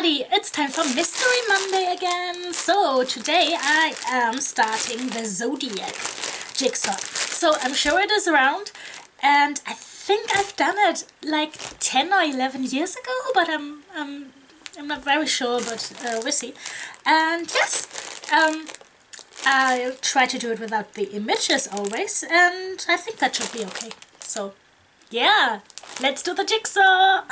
everybody, it's time for Mystery Monday again. So today I am starting the Zodiac Jigsaw. So I'm sure it is around, and I think I've done it like 10 or 11 years ago, but I'm not very sure, but we'll see. And yes, I'll try to do it without the images always, and I think that should be okay. So yeah, let's do the jigsaw!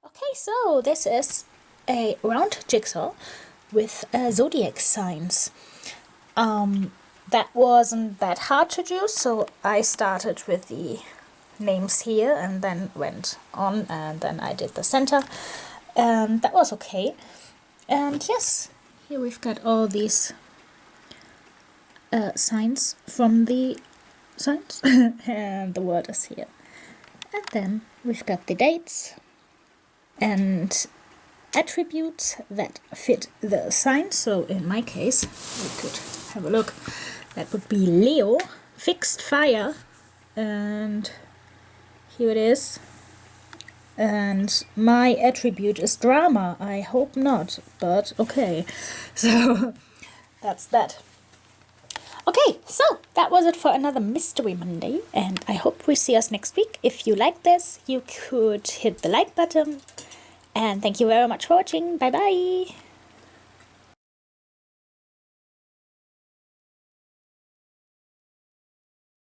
Okay, so this is a round jigsaw with zodiac signs. That wasn't that hard to do, so I started with the names here and then went on, and then I did the center, and that was okay. And yes, here we've got all these signs from the signs, and the word is here. And then we've got the dates and attributes that fit the sign. So in my case, we could have a look. That would be Leo, fixed fire, and here it is. And my attribute is drama. I hope not, but okay. So that's that. Okay, so that was it for another Mystery Monday, and I hope we see us next week. If you like this, you could hit the like button. And thank you very much for watching. Bye bye!